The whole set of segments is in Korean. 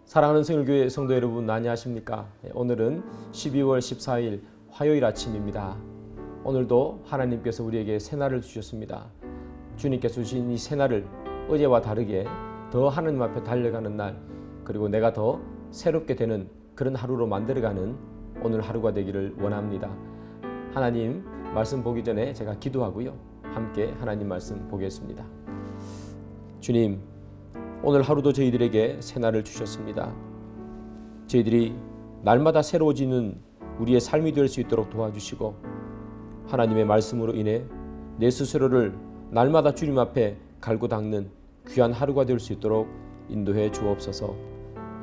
사랑하는 성일교회 성도 여러분, 안녕하십니까? 오늘은 12월 14일 화요일 아침입니다. 오늘도 하나님께서 우리에게 새날을 주셨습니다. 주님께서 주신 이 새날을 어제와 다르게 더 하나님 앞에 달려가는 날, 그리고 내가 더 새롭게 되는 그런 하루로 만들어가는 오늘 하루가 되기를 원합니다. 하나님 말씀 보기 전에 제가 기도하고요. 함께 하나님 말씀 보겠습니다. 주님, 오늘 하루도 저희들에게 새날을 주셨습니다. 저희들이 날마다 새로워지는 우리의 삶이 될 수 있도록 도와주시고, 하나님의 말씀으로 인해 내 스스로를 날마다 주님 앞에 갈고 닦는 귀한 하루가 될 수 있도록 인도해 주옵소서.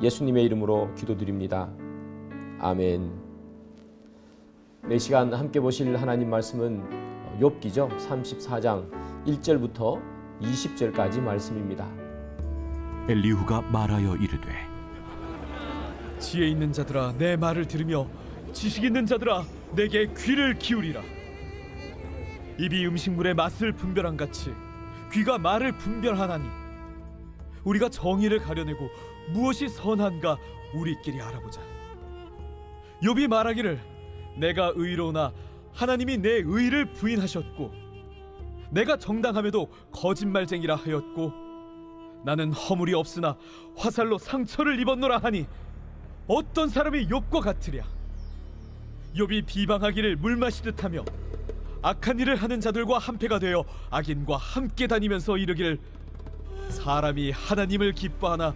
예수님의 이름으로 기도드립니다. 아멘. 이 시간 함께 보실 하나님 말씀은 욥기죠. 34장 1절부터 20절까지 말씀입니다. 엘리후가 말하여 이르되, 지혜 있는 자들아 내 말을 들으며 지식 있는 자들아 내게 귀를 기울이라. 입이 음식물의 맛을 분별한 같이 귀가 말을 분별하나니, 우리가 정의를 가려내고 무엇이 선한가 우리끼리 알아보자. 욥이 말하기를, 내가 의로우나 하나님이 내 의를 부인하셨고, 내가 정당함에도 거짓말쟁이라 하였고, 나는 허물이 없으나 화살로 상처를 입었노라 하니 어떤 사람이 욥과 같으랴. 욥이 비방하기를 물 마시듯 하며 악한 일을 하는 자들과 한패가 되어 악인과 함께 다니면서 이르기를, 사람이 하나님을 기뻐하나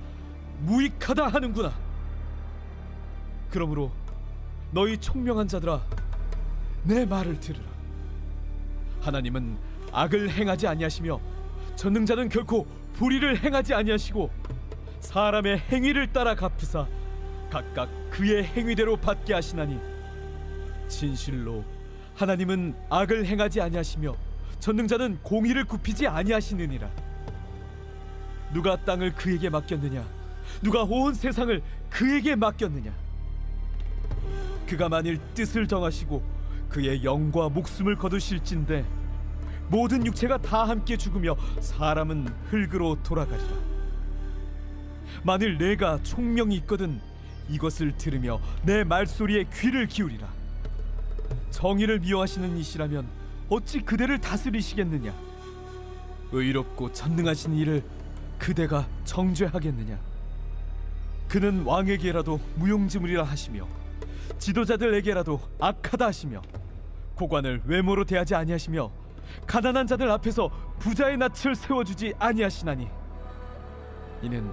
무익하다 하는구나. 그러므로 너희 총명한 자들아 내 말을 들으라. 하나님은 악을 행하지 아니하시며 전능자는 결코 불의를 행하지 아니하시고, 사람의 행위를 따라 갚으사 각각 그의 행위대로 받게 하시나니, 진실로 하나님은 악을 행하지 아니하시며 전능자는 공의를 굽히지 아니하시느니라. 누가 땅을 그에게 맡겼느냐? 누가 온 세상을 그에게 맡겼느냐? 그가 만일 뜻을 정하시고 그의 영과 목숨을 거두실진대 모든 육체가 다 함께 죽으며 사람은 흙으로 돌아가리라. 만일 내가 총명이 있거든 이것을 들으며 내 말소리에 귀를 기울이라. 정의를 미워하시는 이시라면 어찌 그대를 다스리시겠느냐? 의롭고 전능하신 이를 그대가 정죄하겠느냐? 그는 왕에게라도 무용지물이라 하시며 지도자들에게라도 악하다 하시며, 고관을 외모로 대하지 아니하시며 가난한 자들 앞에서 부자의 낯을 세워주지 아니하시나니, 이는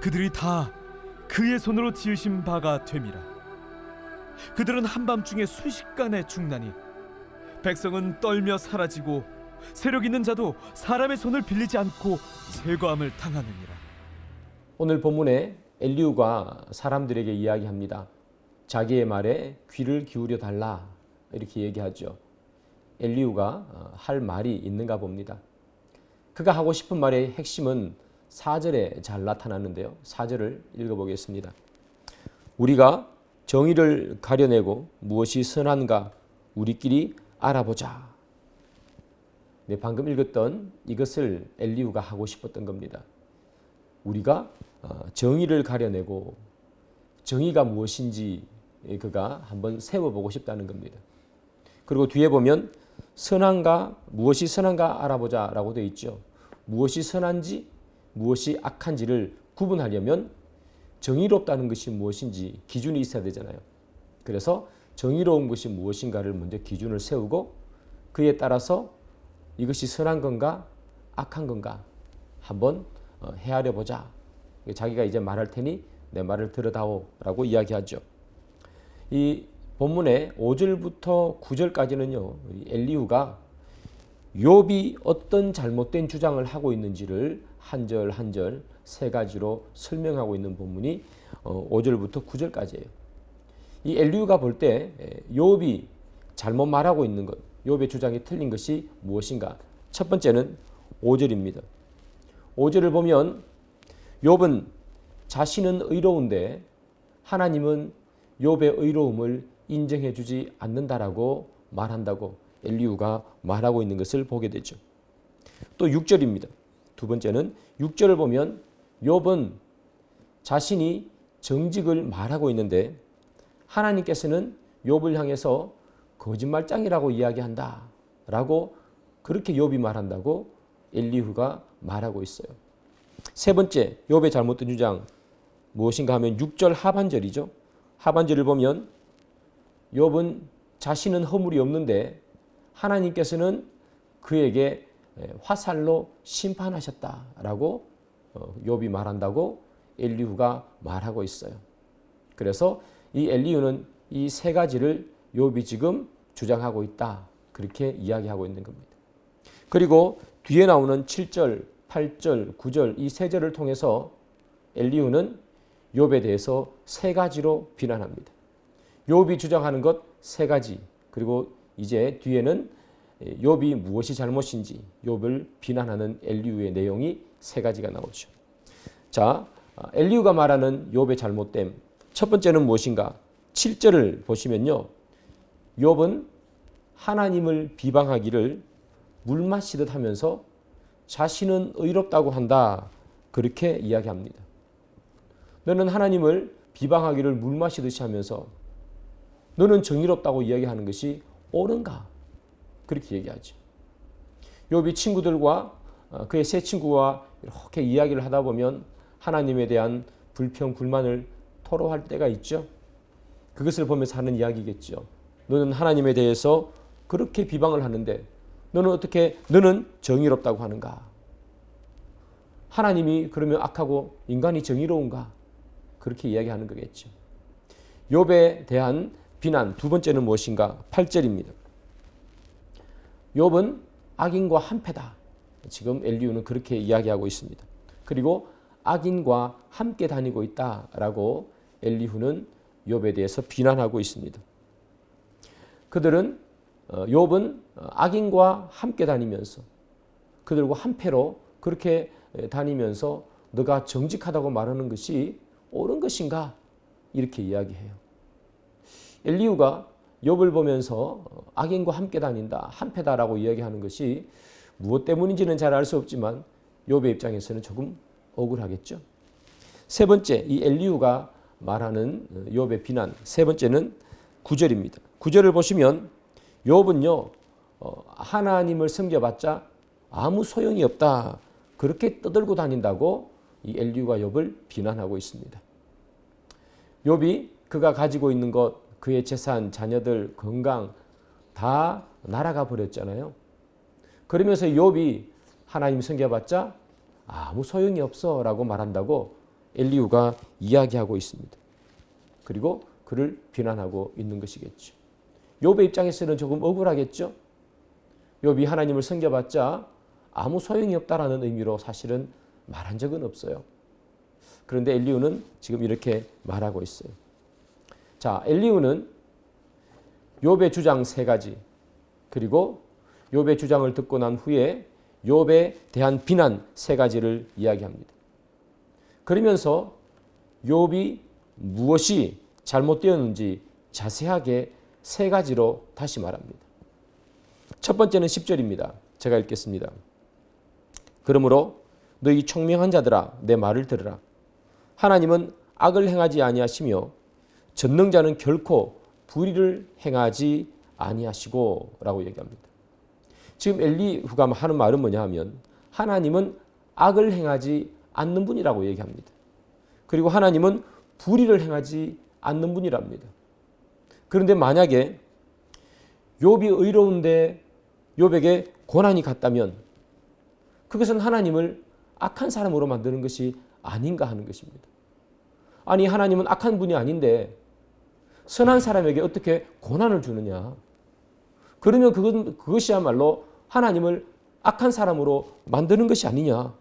그들이 다 그의 손으로 지으신 바가 됨이라. 그들은 한밤중에 순식간에 죽나니, 백성은 떨며 사라지고 세력 있는 자도 사람의 손을 빌리지 않고 제거함을 당하느니라. 오늘 본문에 엘리후가 사람들에게 이야기합니다. 자기의 말에 귀를 기울여 달라, 이렇게 얘기하죠. 엘리후가 할 말이 있는가 봅니다. 그가 하고 싶은 말의 핵심은 4절에 잘 나타나는데요. 4절을 읽어보겠습니다. 우리가 정의를 가려내고 무엇이 선한가 우리끼리 알아보자. 네, 방금 읽었던 이것을 엘리후가 하고 싶었던 겁니다. 우리가 정의를 가려내고 정의가 무엇인지 그가 한번 세워보고 싶다는 겁니다. 그리고 뒤에 보면 선한가, 무엇이 선한가 알아보자 라고 되어 있죠. 무엇이 선한지 무엇이 악한지를 구분하려면 정의롭다는 것이 무엇인지 기준이 있어야 되잖아요. 그래서 정의로운 것이 무엇인가를 먼저 기준을 세우고, 그에 따라서 이것이 선한 건가 악한 건가 한번 헤아려 보자. 자기가 이제 말할 테니 내 말을 들어다오 라고 이야기하죠. 이 본문의 5절부터 9절까지는요, 엘리후가 욥이 어떤 잘못된 주장을 하고 있는지를 한 절 한 절 세 가지로 설명하고 있는 본문이 5절부터 9절까지예요. 이 엘리후가 볼 때 욥이 잘못 말하고 있는 것, 욥의 주장이 틀린 것이 무엇인가? 첫 번째는 5절입니다. 5절을 보면 욥은 자신은 의로운데 하나님은 욥의 의로움을 인정해 주지 않는다라고 말한다고 엘리후가 말하고 있는 것을 보게 되죠. 또 6절입니다. 두 번째는 6절을 보면 욥은 자신이 정직을 말하고 있는데 하나님께서는 욥을 향해서 거짓말장이라고 이야기한다 라고 그렇게 욥이 말한다고 엘리후가 말하고 있어요. 세 번째 욥의 잘못된 주장 무엇인가 하면 6절 하반절이죠. 하반절을 보면 욥은 자신은 허물이 없는데 하나님께서는 그에게 화살로 심판하셨다라고 욥이 말한다고 엘리후가 말하고 있어요. 그래서 이 엘리후는 이 세 가지를 욥이 지금 주장하고 있다. 그렇게 이야기하고 있는 겁니다. 그리고 뒤에 나오는 7절, 8절, 9절 이 세 절을 통해서 엘리후는 욥에 대해서 세 가지로 비난합니다. 욥이 주장하는 것 세 가지, 그리고 이제 뒤에는 욥이 무엇이 잘못인지 욥을 비난하는 엘리후의 내용이 세 가지가 나오죠. 자, 엘리후가 말하는 욥의 잘못됨 첫 번째는 무엇인가? 7절을 보시면요. 욥은 하나님을 비방하기를 물 마시듯 하면서 자신은 의롭다고 한다. 그렇게 이야기합니다. 너는 하나님을 비방하기를 물 마시듯이 하면서 너는 정의롭다고 이야기하는 것이 옳은가? 그렇게 얘기하죠. 욥이 친구들과 그의 세 친구와 이렇게 이야기를 하다 보면 하나님에 대한 불평, 불만을 토로할 때가 있죠. 그것을 보면서 하는 이야기겠죠. 너는 하나님에 대해서 그렇게 비방을 하는데 너는 정의롭다고 하는가? 하나님이 그러면 악하고 인간이 정의로운가? 그렇게 이야기하는 거겠죠. 욥에 대한 비난 두 번째는 무엇인가? 8절입니다. 욥은 악인과 한패다. 지금 엘리후는 그렇게 이야기하고 있습니다. 그리고 악인과 함께 다니고 있다라고 엘리후는 욥에 대해서 비난하고 있습니다. 그들은 욥은 악인과 함께 다니면서 그들과 한패로 그렇게 다니면서 너가 정직하다고 말하는 것이 옳은 것인가? 이렇게 이야기해요. 엘리후가 욥을 보면서 악인과 함께 다닌다, 한패다라고 이야기하는 것이 무엇 때문인지는 잘 알 수 없지만 욥의 입장에서는 조금 억울하겠죠. 세 번째, 이 엘리후가 말하는 욥의 비난 세 번째는 9절입니다. 9절을 보시면 욥은요 하나님을 섬겨봤자 아무 소용이 없다. 그렇게 떠들고 다닌다고 이 엘리후가 욥을 비난하고 있습니다. 욥이 그가 가지고 있는 것, 그의 재산, 자녀들, 건강 다 날아가 버렸잖아요. 그러면서 욥이 하나님 섬겨봤자 아무 소용이 없어 라고 말한다고 엘리후가 이야기하고 있습니다. 그리고 그를 비난하고 있는 것이겠죠. 욥의 입장에서는 조금 억울하겠죠. 욥이 하나님을 섬겨봤자 아무 소용이 없다라는 의미로 사실은 말한 적은 없어요. 그런데 엘리후는 지금 이렇게 말하고 있어요. 자, 엘리후는 욥의 주장 세 가지 그리고 욥의 주장을 듣고 난 후에 욥에 대한 비난 세 가지를 이야기합니다. 그러면서 욥이 무엇이 잘못되었는지 자세하게 세 가지로 다시 말합니다. 첫 번째는 10절입니다. 제가 읽겠습니다. 그러므로 너희 총명한 자들아 내 말을 들으라. 하나님은 악을 행하지 아니하시며 전능자는 결코 불의를 행하지 아니하시고 라고 얘기합니다. 지금 엘리후가 하는 말은 뭐냐 하면 하나님은 악을 행하지 않는 분이라고 얘기합니다. 그리고 하나님은 불의를 행하지 않는 분이랍니다. 그런데 만약에 욥이 의로운데 욥에게 고난이 갔다면 그것은 하나님을 악한 사람으로 만드는 것이 아닌가 하는 것입니다. 아니 하나님은 악한 분이 아닌데 선한 사람에게 어떻게 고난을 주느냐. 그러면 그것이야말로 하나님을 악한 사람으로 만드는 것이 아니냐.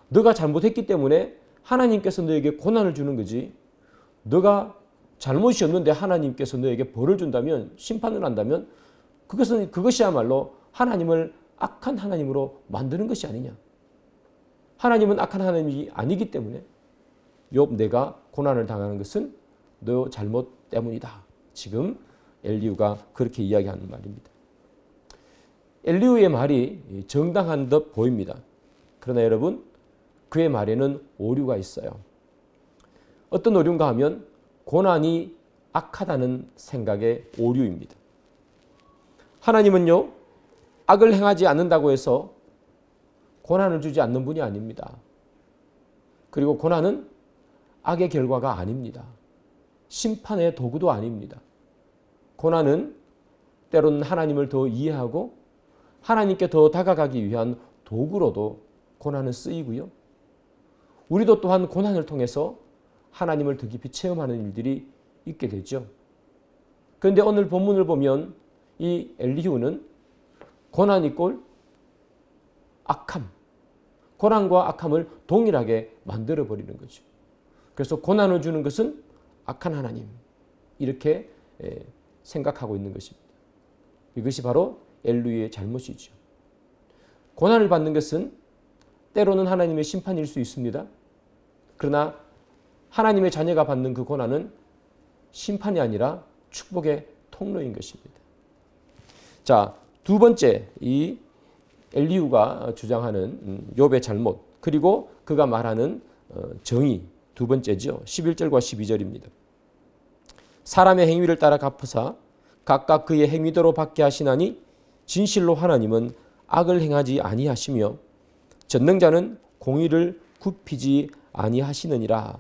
너가 잘못했기 때문에 하나님께서 너에게 고난을 주는 거지. 너가 잘못이 없는데 하나님께서 너에게 벌을 준다면 심판을 한다면 그것이야말로 하나님을 악한 하나님으로 만드는 것이 아니냐. 하나님은 악한 하나님이 아니기 때문에 욥 내가 고난을 당하는 것은 너 잘못 때문이다. 지금 엘리후가 그렇게 이야기하는 말입니다. 엘리후의 말이 정당한 듯 보입니다. 그러나 여러분 그의 말에는 오류가 있어요. 어떤 오류인가 하면 고난이 악하다는 생각의 오류입니다. 하나님은요, 악을 행하지 않는다고 해서 고난을 주지 않는 분이 아닙니다. 그리고 고난은 악의 결과가 아닙니다. 심판의 도구도 아닙니다. 고난은 때로는 하나님을 더 이해하고 하나님께 더 다가가기 위한 도구로도 고난은 쓰이고요. 우리도 또한 고난을 통해서 하나님을 더 깊이 체험하는 일들이 있게 되죠. 그런데 오늘 본문을 보면 이 엘리후는 고난 이꼴 악함, 고난과 악함을 동일하게 만들어버리는 거죠. 그래서 고난을 주는 것은 악한 하나님, 이렇게 생각하고 있는 것입니다. 이것이 바로 엘리후의 잘못이죠. 고난을 받는 것은 때로는 하나님의 심판일 수 있습니다. 그러나 하나님의 자녀가 받는 그 고난은 심판이 아니라 축복의 통로인 것입니다. 자, 두 번째, 이 엘리후가 주장하는 욥의 잘못, 그리고 그가 말하는 정의, 두 번째죠. 11절과 12절입니다. 사람의 행위를 따라 갚으사 각각 그의 행위대로 받게 하시나니 진실로 하나님은 악을 행하지 아니하시며 전능자는 공의를 굽히지 아니하시느니라.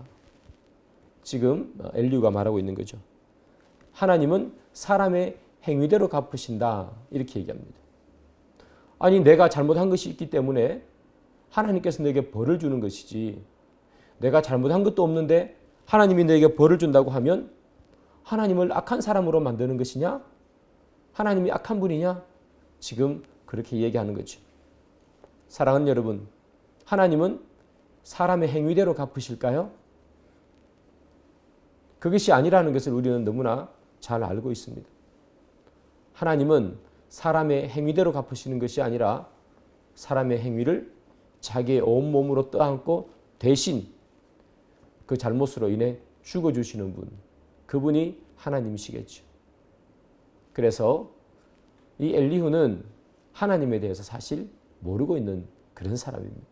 지금 엘리후가 말하고 있는 거죠. 하나님은 사람의 행위대로 갚으신다, 이렇게 얘기합니다. 아니, 내가 잘못한 것이 있기 때문에 하나님께서 내게 벌을 주는 것이지, 내가 잘못한 것도 없는데 하나님이 내게 벌을 준다고 하면 하나님을 악한 사람으로 만드는 것이냐? 하나님이 악한 분이냐? 지금 그렇게 얘기하는 거죠. 사랑하는 여러분, 하나님은 사람의 행위대로 갚으실까요? 그것이 아니라는 것을 우리는 너무나 잘 알고 있습니다. 하나님은 사람의 행위대로 갚으시는 것이 아니라 사람의 행위를 자기의 온몸으로 떠안고 대신 그 잘못으로 인해 죽어주시는 분, 그분이 하나님이시겠죠. 그래서 이 엘리후는 하나님에 대해서 사실 모르고 있는 그런 사람입니다.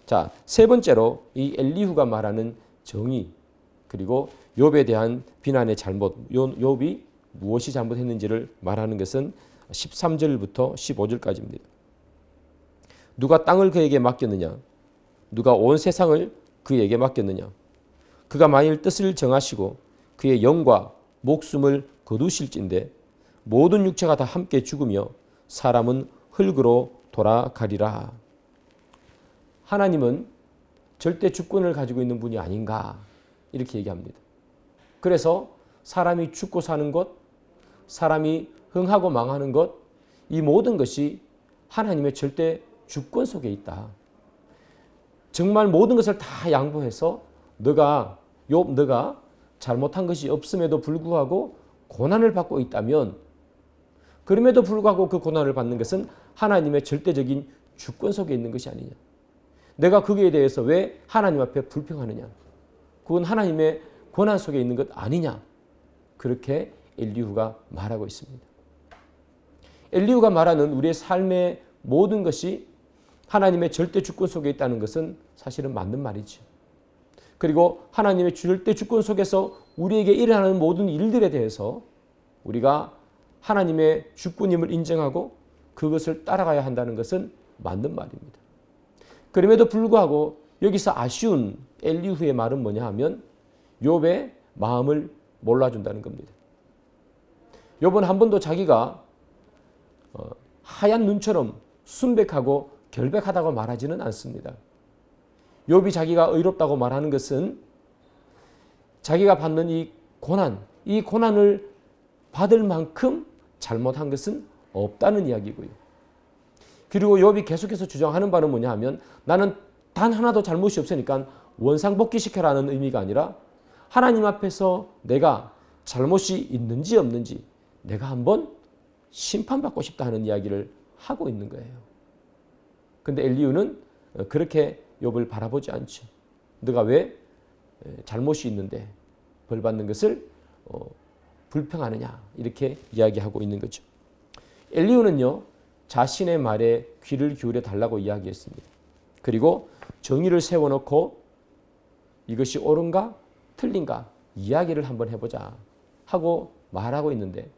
자, 세 번째로 이 엘리후가 말하는 정의, 그리고 욥에 대한 비난의 잘못, 욥이 무엇이 잘못했는지를 말하는 것은 13절부터 15절까지입니다. 누가 땅을 그에게 맡겼느냐? 누가 온 세상을 그에게 맡겼느냐? 그가 만일 뜻을 정하시고 그의 영과 목숨을 거두실진데 모든 육체가 다 함께 죽으며 사람은 흙으로 돌아가리라. 하나님은 절대 주권을 가지고 있는 분이 아닌가, 이렇게 얘기합니다. 그래서 사람이 죽고 사는 것, 사람이 흥하고 망하는 것, 이 모든 것이 하나님의 절대 주권 속에 있다. 정말 모든 것을 다 양보해서 너가 잘못한 것이 없음에도 불구하고 고난을 받고 있다면, 그럼에도 불구하고 그 고난을 받는 것은 하나님의 절대적인 주권 속에 있는 것이 아니냐. 내가 거기에 대해서 왜 하나님 앞에 불평하느냐. 그건 하나님의 고난 속에 있는 것 아니냐. 그렇게 엘리후가 말하고 있습니다. 엘리후가 말하는 우리의 삶의 모든 것이 하나님의 절대 주권 속에 있다는 것은 사실은 맞는 말이죠. 그리고 하나님의 절대 주권 속에서 우리에게 일어나는 모든 일들에 대해서 우리가 하나님의 주권임을 인정하고 그것을 따라가야 한다는 것은 맞는 말입니다. 그럼에도 불구하고 여기서 아쉬운 엘리후의 말은 뭐냐 하면 욥의 마음을 몰라준다는 겁니다. 욥은 한 번도 자기가 하얀 눈처럼 순백하고 결백하다고 말하지는 않습니다. 욥이 자기가 의롭다고 말하는 것은 자기가 받는 이 고난을 받을 만큼 잘못한 것은 없다는 이야기고요. 그리고 욥이 계속해서 주장하는 바는 뭐냐 하면 나는 단 하나도 잘못이 없으니까 원상복귀시켜라는 의미가 아니라 하나님 앞에서 내가 잘못이 있는지 없는지 내가 한번 심판받고 싶다 하는 이야기를 하고 있는 거예요. 근데 엘리후는 그렇게 욥을 바라보지 않죠. 너가 왜 잘못이 있는데 벌 받는 것을 불평하느냐, 이렇게 이야기하고 있는 거죠. 엘리후는요, 자신의 말에 귀를 기울여 달라고 이야기했습니다. 그리고 정의를 세워놓고 이것이 옳은가 틀린가 이야기를 한번 해보자 하고 말하고 있는데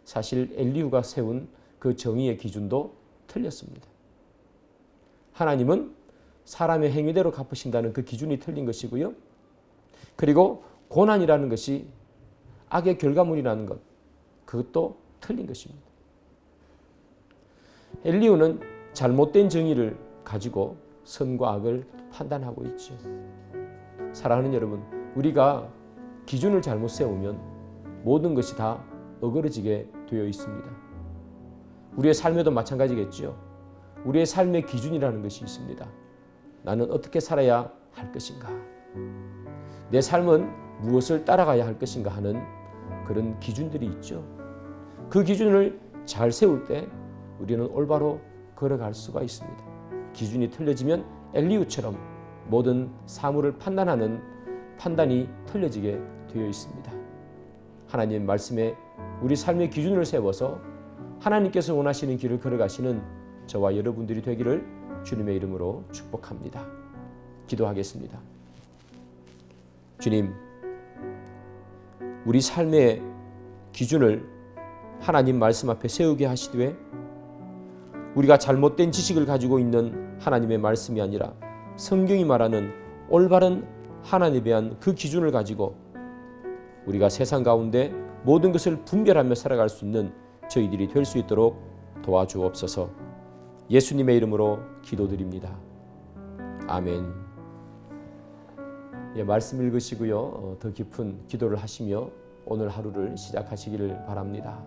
사실 엘리후가 세운 그 정의의 기준도 틀렸습니다. 하나님은 사람의 행위대로 갚으신다는 그 기준이 틀린 것이고요. 그리고 고난이라는 것이 악의 결과물이라는 것, 그것도 틀린 것입니다. 엘리후는 잘못된 정의를 가지고 선과 악을 판단하고 있죠. 사랑하는 여러분, 우리가 기준을 잘못 세우면 모든 것이 다 어그러지게 되어 있습니다. 우리의 삶에도 마찬가지겠죠. 우리의 삶의 기준이라는 것이 있습니다. 나는 어떻게 살아야 할 것인가? 내 삶은 무엇을 따라가야 할 것인가 하는 그런 기준들이 있죠. 그 기준을 잘 세울 때 우리는 올바로 걸어갈 수가 있습니다. 기준이 틀려지면 엘리후처럼 모든 사물을 판단하는 판단이 틀려지게 되어 있습니다. 하나님의 말씀에 우리 삶의 기준을 세워서 하나님께서 원하시는 길을 걸어가시는 저와 여러분들이 되기를 주님의 이름으로 축복합니다. 기도하겠습니다. 주님, 우리 삶의 기준을 하나님 말씀 앞에 세우게 하시되 우리가 잘못된 지식을 가지고 있는 하나님의 말씀이 아니라 성경이 말하는 올바른 하나님에 대한 그 기준을 가지고 우리가 세상 가운데 모든 것을 분별하며 살아갈 수 있는 저희들이 될 수 있도록 도와주옵소서. 예수님의 이름으로 기도드립니다. 아멘. 예, 말씀 읽으시고요. 더 깊은 기도를 하시며 오늘 하루를 시작하시기를 바랍니다.